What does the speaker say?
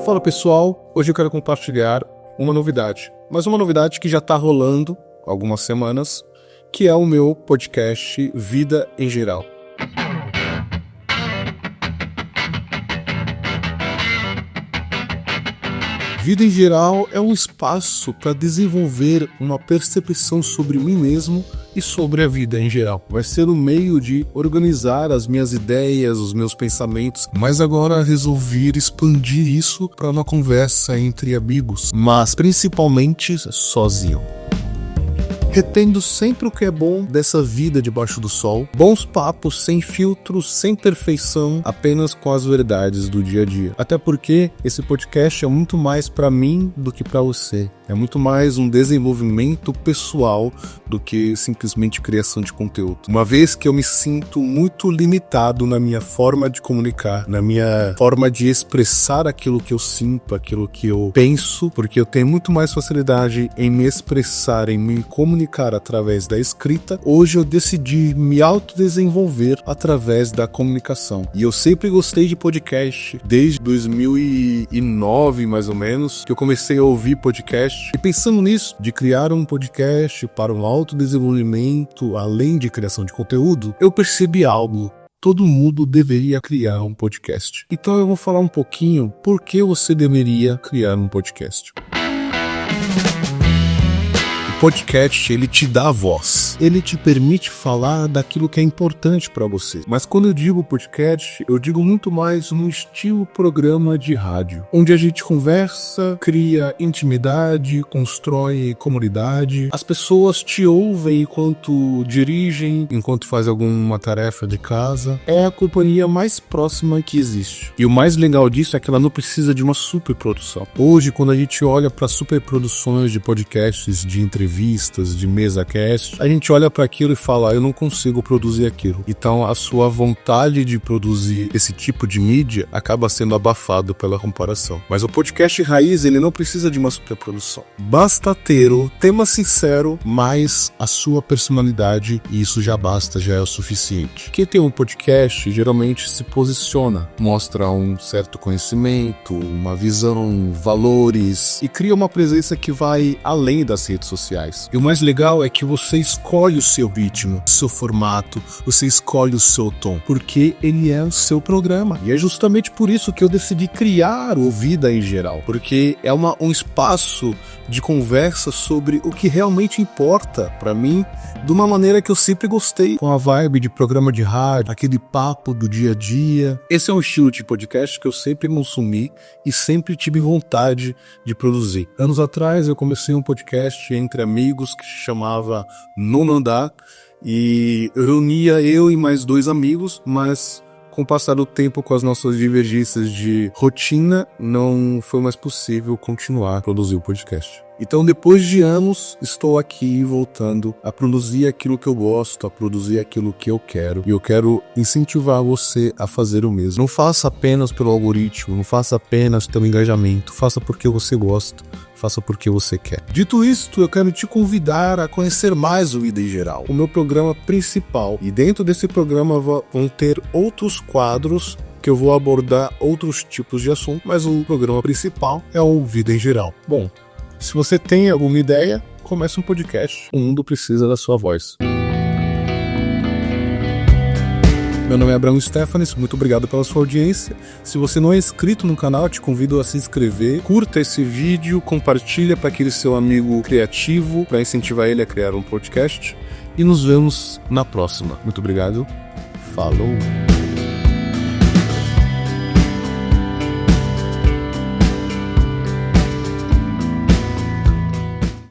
Fala pessoal, hoje eu quero compartilhar uma novidade, mas uma novidade que já está rolando há algumas semanas, que é o meu podcast Vida em Geral. Vida em Geral é um espaço para desenvolver uma percepção sobre mim mesmo e sobre a vida em geral. Vai ser um meio de organizar as minhas ideias, os meus pensamentos, mas agora resolvi expandir isso para uma conversa entre amigos, mas principalmente sozinho. Retendo sempre o que é bom dessa vida debaixo do sol, bons papos sem filtros, sem perfeição, apenas com as verdades do dia a dia. Até porque esse podcast é muito mais para mim do que para você. É muito mais um desenvolvimento pessoal do que simplesmente criação de conteúdo. Uma vez que eu me sinto muito limitado na minha forma de comunicar, na minha forma de expressar aquilo que eu sinto, aquilo que eu penso, porque eu tenho muito mais facilidade em me expressar, em me comunicar através da escrita, hoje eu decidi me autodesenvolver através da comunicação. E eu sempre gostei de podcast, desde 2009 mais ou menos, que eu comecei a ouvir podcast. E pensando nisso, de criar um podcast para um autodesenvolvimento, além de criação de conteúdo, eu percebi algo. Todo mundo deveria criar um podcast. Então eu vou falar um pouquinho por que você deveria criar um podcast. O podcast, ele te dá voz. Ele te permite falar daquilo que é importante para você. Mas quando eu digo podcast, eu digo muito mais no estilo programa de rádio, onde a gente conversa, cria intimidade, constrói comunidade. As pessoas te ouvem enquanto dirigem, enquanto fazem alguma tarefa de casa. É a companhia mais próxima que existe. E o mais legal disso é que ela não precisa de uma superprodução. Hoje, quando a gente olha para superproduções de podcasts, de entrevistas, de mesa cast, a gente olha para aquilo e fala, eu não consigo produzir aquilo. Então a sua vontade de produzir esse tipo de mídia acaba sendo abafado pela comparação. Mas o podcast raiz, ele não precisa de uma superprodução. Basta ter o tema sincero, mais a sua personalidade, e isso já basta, já é o suficiente. Quem tem um podcast geralmente se posiciona, mostra um certo conhecimento, uma visão, valores, e cria uma presença que vai além das redes sociais. E o mais legal é que você escolhe o seu ritmo, o seu formato, você escolhe o seu tom, porque ele é o seu programa. E é justamente por isso que eu decidi criar o Vida em Geral, porque é um espaço de conversa sobre o que realmente importa para mim, de uma maneira que eu sempre gostei, com a vibe de programa de rádio, aquele papo do dia a dia. Esse é um estilo de podcast que eu sempre consumi e sempre tive vontade de produzir. Anos atrás eu comecei um podcast entre amigos que se chamava Nono Andar, e eu reunia eu e mais 2 amigos, mas com o passar do tempo, com as nossas divergências de rotina, não foi mais possível continuar a produzir o podcast. Então, depois de anos, estou aqui voltando a produzir aquilo que eu gosto, a produzir aquilo que eu quero. E eu quero incentivar você a fazer o mesmo. Não faça apenas pelo algoritmo, não faça apenas pelo engajamento. Faça porque você gosta, faça porque você quer. Dito isto, eu quero te convidar a conhecer mais o Vida em Geral, o meu programa principal. E dentro desse programa vão ter outros quadros que eu vou abordar outros tipos de assunto, mas o programa principal é o Vida em Geral. Bom, se você tem alguma ideia, comece um podcast. O mundo precisa da sua voz. Meu nome é Abraão Stefanes, muito obrigado pela sua audiência. Se você não é inscrito no canal, eu te convido a se inscrever. Curta esse vídeo, compartilha para aquele seu amigo criativo, para incentivar ele a criar um podcast. E nos vemos na próxima. Muito obrigado. Falou!